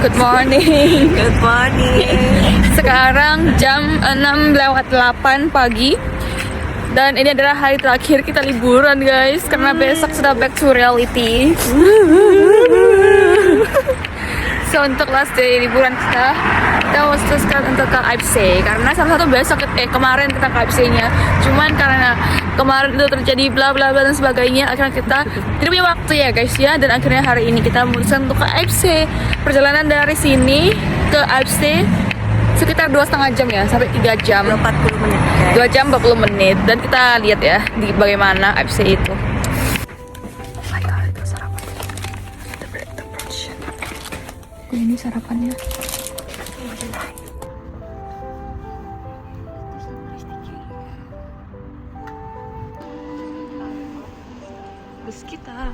Good morning. Good morning. Sekarang jam 6:08 pagi. Dan ini adalah hari terakhir kita liburan guys, karena besok sudah back to reality. So untuk last day liburan kita mau teruskan untuk ke AFC. Karena salah satu besok kemarin kita ke AFC-nya. Cuman karena kemarin itu terjadi bla bla bla dan sebagainya, akhirnya kita tidak punya waktu ya guys ya. Dan akhirnya hari ini kita memutuskan untuk ke AFC. Perjalanan dari sini ke AFC sekitar 2,5 jam ya, sampai 3 jam 40 menit. 2 jam 40 menit. Dan kita lihat ya di bagaimana AFC itu. Oh my god, itu sarapan. Ini sarapannya. Bus kita.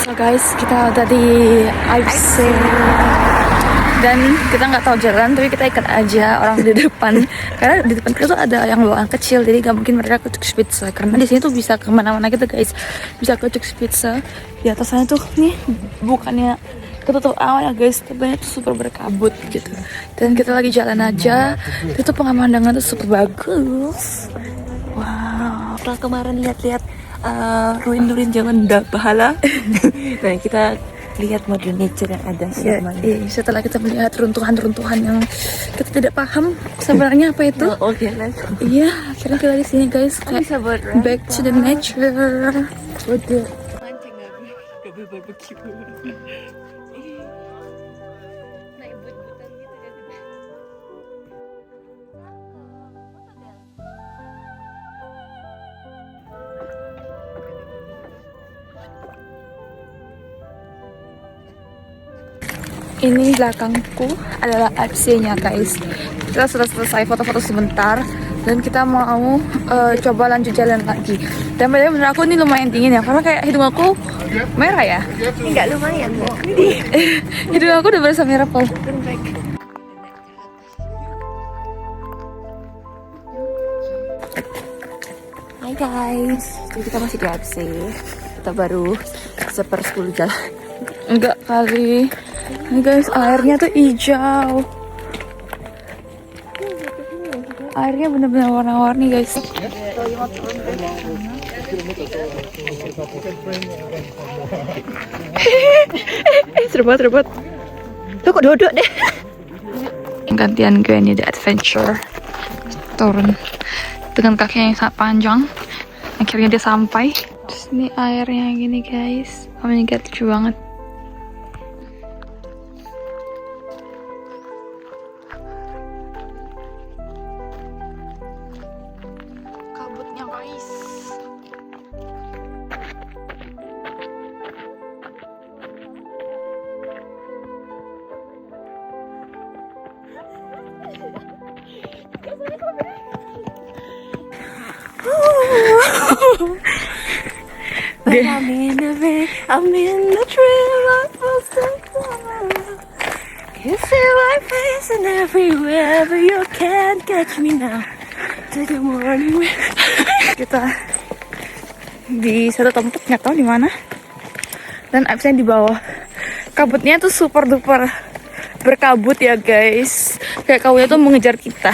So guys, kita udah di AFC dan kita nggak tahu jalan, tapi kita ikat aja orang di depan karena di depan kita tuh ada yang bawa anak kecil, jadi nggak mungkin mereka ke Tux Pizza karena di sini tuh bisa kemana-mana gitu guys, bisa ke Tux Pizza. Di atas sana tuh nih bukannya ketutup awan ya guys, tapi itu super berkabut gitu. Dan kita lagi jalan aja, itu pemandangan tuh super bagus. Wow, Setelah kemarin lihat-lihat ruin-ruin zaman Bahala. Nah, kita lihat modern nature yang ada setelah kita melihat runtuhan-runtuhan yang kita tidak paham sebenarnya apa itu. Iya, akhirnya kita di sini guys, kayak back to the nature. Waduh. Ini belakangku adalah AFC-nya guys. Kita sudah selesai foto-foto sebentar dan kita mau coba lanjut jalan lagi. Dan menurut aku ini lumayan dingin ya, karena kayak hidung aku merah ya. Enggak lumayan kok. Hidung aku udah berasa merah Paul. Hai guys, jadi kita masih di AFC. Kita baru 1/10 jalan. Enggak kali. Ini guys, airnya tuh hijau. Airnya bener-bener warna-warni guys. Serbat. Lo kok duduk deh? Gantian gue nih, the adventure. Turun dengan kakinya yang sangat panjang. Akhirnya dia sampai. Terus ini airnya gini guys. Oh my god, lucu banget. Kabutnya guys. I'm in the rain, I'm in the trail, I'm supposed to come. You see my face and everywhere, but you can't catch me now. To the morning. Kita di satu tempat nggak tahu di mana. Dan absen di bawah. Kabutnya tuh super duper berkabut ya guys. Kayak kabutnya tuh mengejar kita.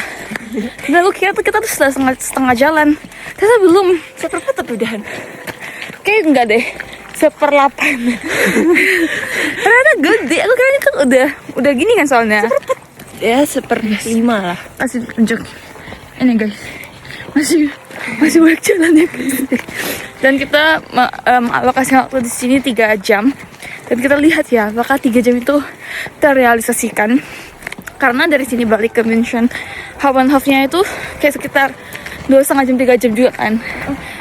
Dan aku kira tuh kita tuh sudah setengah jalan. Ternyata belum. Seperempat udahan. Kayak enggak deh. 1/8. Ternyata gede. Aku kira ini kan udah gini kan soalnya. Ya 1/5 lah. Masih tunjuk. Ini guys. Masih banyak jalan ya guys. Dan kita mengalokasikan waktu di sini 3 jam. Dan kita lihat ya, apakah 3 jam itu terrealisasikan. Karena dari sini balik ke München, half and half-nya itu kayak sekitar 2,5 jam 3 jam juga kan.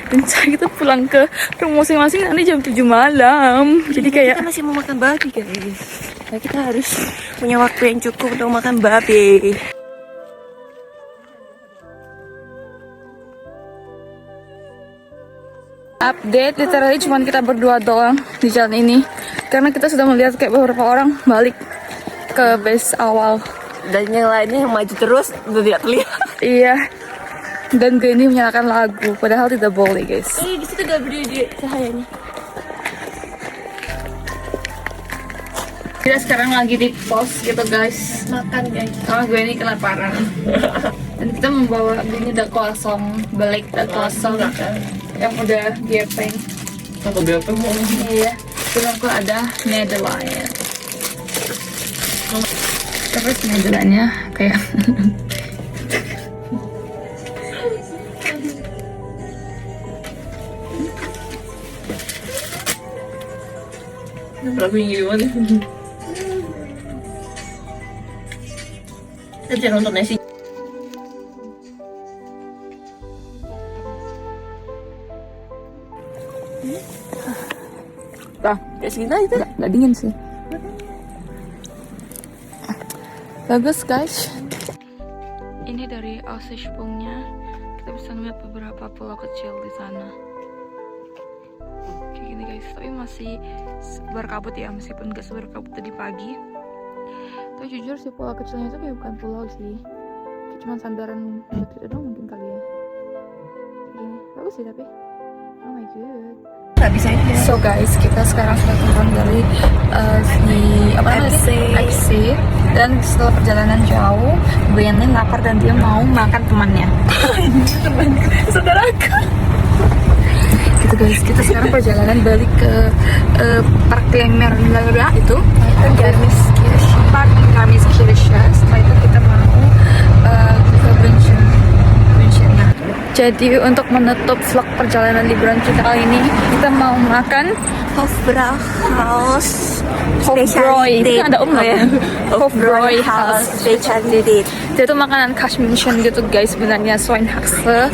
Dan kita pulang ke rumah masing-masing nanti jam 7 malam. Jadi kayak kita masih mau makan babi guys. Nah, kita harus punya waktu yang cukup untuk makan babi. Update, literally cuma kita berdua doang di jalan ini. Karena kita sudah melihat kayak beberapa orang balik ke base awal. Dan yang lainnya yang maju terus udah tidak terlihat. Iya. Dan gue ini menyalakan lagu, padahal tidak boleh guys. Di situ udah berdiri cahayanya. Kita sekarang lagi di pos gitu guys. Makan guys. Karena gue ini kelaparan. Dan kita membawa ini udah kosong, balik udah kosong. Yang udah gepeng. Satu gepeng mau. Iya. Terus aku ada Nederland. Terus Nederlandnya kayak Lagu yang gimana? Kita jangan nonton nasi. Kayak segini aja tuh. nggak dingin sih. Bagus guys. Ini dari Aussichtspunktnya kita bisa melihat beberapa pulau kecil di sana. Kayak gini guys, tapi masih berkabut ya, meskipun gak seberkabut tadi pagi. Tapi jujur sih pulau kecilnya itu kayak bukan pulau sih, kayak cuma sandaran batu doang mungkin kali ya. Kayak gini, bagus sih tapi. Oh my god. Nggak bisa ini. So guys, kita sekarang sudah turun dari di apa namanya? FC. Dan setelah perjalanan jauh, Gwenny lapar dan dia mau makan temannya. Saudaraku. Gitu guys, kita sekarang perjalanan balik ke Park Lemmerlaga itu, Park Garmisch-Kirche. Setelah itu kita mau ke Brunchen. Jadi untuk menutup vlog perjalanan liburan kita kali ini, kita mau makan Hofbräuhaus Hofbräu. Itu ada ya. Hofbräuhaus Specialität. Itu tuh makanan khas München gitu guys, sebenarnya Schweinehaxe.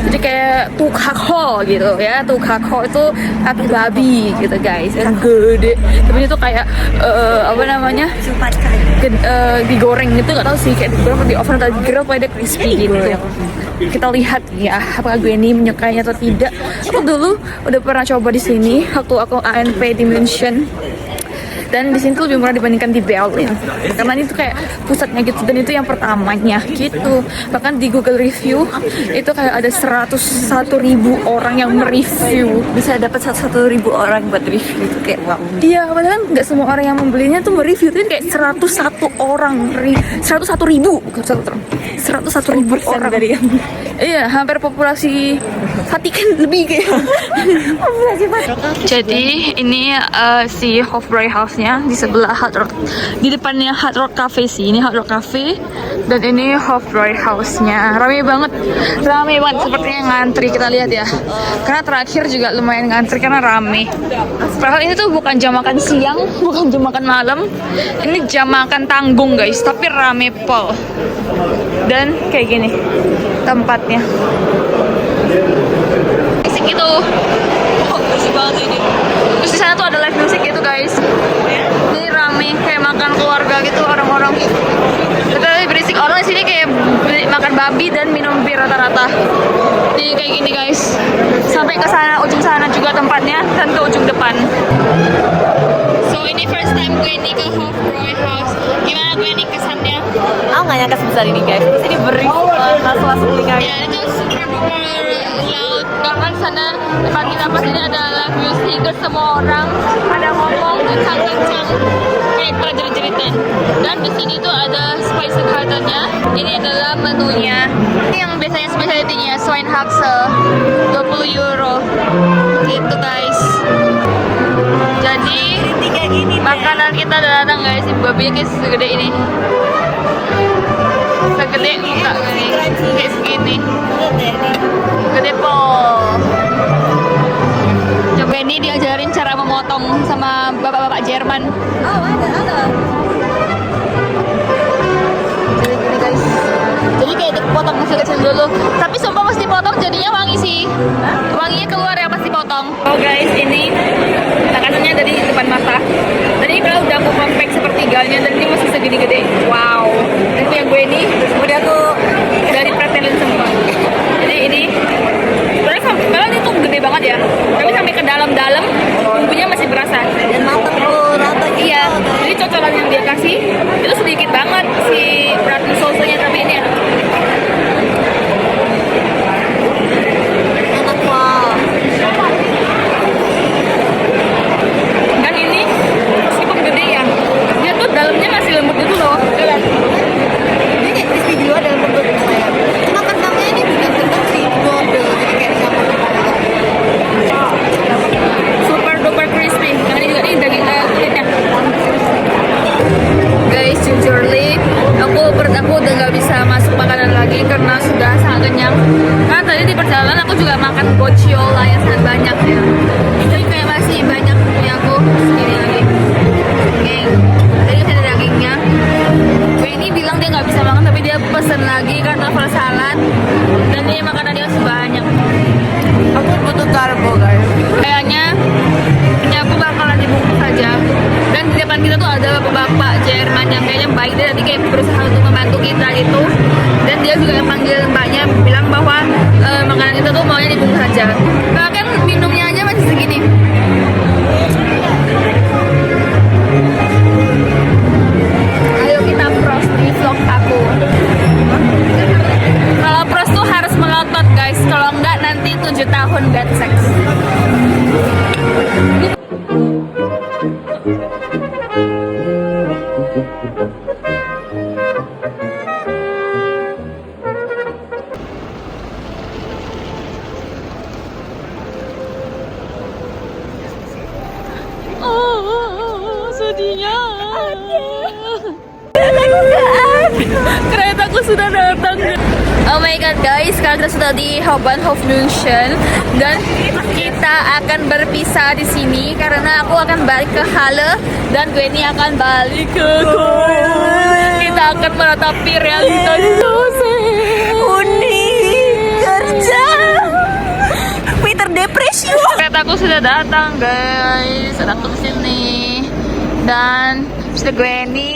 Jadi kayak tukakho gitu ya. Tukakho itu kaki babi gitu guys, yang gede. Tapi itu kayak apa namanya? Digoreng gitu, gak tau sih kayak digoreng di oven atau di grill, pokoknya dia crispy gitu. Kita lihat ya apakah gue ini menyukainya atau tidak. Aku dulu udah pernah coba di sini waktu aku ANP di München. Dan di sini tuh lebih murah dibandingkan di Berlin, karena ini tuh kayak pusatnya gitu, dan itu yang pertamanya gitu. Bahkan di Google review itu kayak ada 101.000 orang yang mereview. Bisa dapat 101.000 orang buat review itu kayak wow. Iya, padahal kan nggak semua orang yang membelinya tuh mereview, tapi kayak 101 orang, 101.000, bukan 101.000 orang dari yang iya, hampir populasi Vatikan lebih kayak. Jadi ini si Hofbräuhausnya di sebelah Hard Rock, di depannya Hard Rock Cafe sih. Ini Hard Rock Cafe dan ini Hofbräuhausnya. Rame banget sepertinya ngantri, kita lihat ya. Karena terakhir juga lumayan ngantri karena rame. Padahal ini tuh bukan jam makan siang, bukan jam makan malam. Ini jam makan tanggung guys, tapi rame pol. Dan kayak gini tempatnya. Musik itu, musik banget ini. Terus di sana tuh ada live music gitu guys. Ini rame kayak makan keluarga gitu orang-orang. Tapi berisik, orang di sini kayak makan babi dan minum bir rata-rata. Jadi kayak gini guys. Sampai ke sana, ujung sana juga tempatnya, dan ke ujung depan. So ini first time gue nih ke Hofbräuhaus. Gimana gue nih kesannya? aku nggak nyangka sebesar ini guys. Terus ini berisik banget, langsung telinga. Ya itu super duper loud. Bahkan sana depan kita pas ini ada live music, terus semua orang ada ngomong kencang-kencang kayak prajerit-jeritan. Dan di sini tuh ada Speisekarte-nya. Ini adalah menunya. Ini yang biasanya specialty-nya Schweinehaxe 20 euro. Gitu guys. Jadi makanan kita udah datang guys. Ibu babinya kayak segede ini. Segede muka gini, kayak segini. Gede po. Coba ini diajarin cara memotong sama bapak-bapak Jerman. Oh ada. Jadi gini guys. Jadi kayak dipotong kecil-kecil dulu. Tapi sumpah mesti potong jadinya wangi sih. Wanginya keluar ya pas dipotong. Oh guys, ini makanan dari depan mata. Dan ini kalau udah aku compact sepertiganya dan ini masih segini gede. Wow. Dan punya gue ini udah aku dari pretelin semua. Jadi ini sebenarnya kalau ini tuh gede gede banget ya, tapi sampai ke dalam-dalam bumbunya masih berasa. Dan matang tuh rata gitu. Iya, jadi cocolan yang dia kasih itu sedikit banget si pratus sosenya, tapi ini enak. Enak wah. Dan ini meskipun gede ya, dia tuh dalamnya masih lembut gitu loh. Lihat. Ini kayak crispy di luar dalam lembut saya. Cuma kentangnya ini bukan kentang sih, dodol. Jadi kayak campur kentang. Super duper crispy. Yang ini juga nih daging kulitnya. Guys, jujurly perut aku udah nggak bisa masuk makanan lagi karena sudah sangat kenyang. Karena tadi di perjalanan aku juga makan bociola yang sangat banyak ya. Jadi kayak masih banyak punya aku segini lagi. Oke, tadi ada dagingnya. Gue ini bilang dia nggak bisa makan tapi dia pesen lagi karena salad dan ini makanan dia masih banyak. Aku butuh karbo guys. Kayaknya ini aku bakalan dibungkus saja. Dan di depan kita tuh ada bapak-bapak Jerman yang kayaknya baik, dia tadi kayak berusaha untuk membantu kita gitu. Dan dia juga yang panggil mbaknya bilang bahwa makanan itu tuh maunya dibungkus saja. Karena kan minumnya aja masih segini. Ayo kita pros di vlog aku. Kalau pros tuh harus melotot guys, kalau enggak nanti 7 tahun bad sex. Sedihnya. Keretaku sudah datang. Oh my god guys, sekarang kita sudah di Hauptbahnhof München dan kita akan berpisah di sini karena aku akan balik ke Halle dan gue ini akan balik ke Köln. Kita akan meratapi realitas Uni kerja. Peter depresi. Keretaku sudah datang guys, sudah ke sini. Dan sudah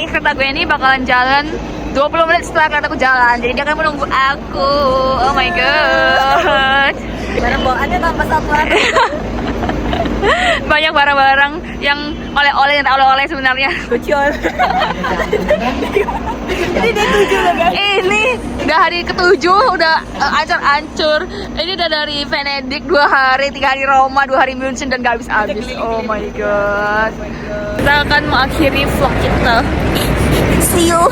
kereta gue ini bakalan jalan 20 menit setelah keretaku jalan. Jadi dia akan menunggu aku. Oh my god. Barang bawaannya tambah satu lagi. Banyak barang-barang yang oleh-oleh dan oleh-oleh sebenarnya. Bocor. Ini dia 7 loh guys. Ini udah hari ke-7 udah ancur-ancur. Ini udah dari Venedik 2 hari, 3 hari Roma, 2 hari München dan gak habis-habis. Oh my god. Kita akan mengakhiri vlog kita. See you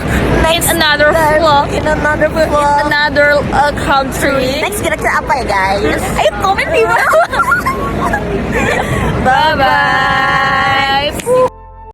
next In another vlog. in another vlog. Another country. Next kira-kira apa ya guys? Ayo komen di bawah. Bye bye.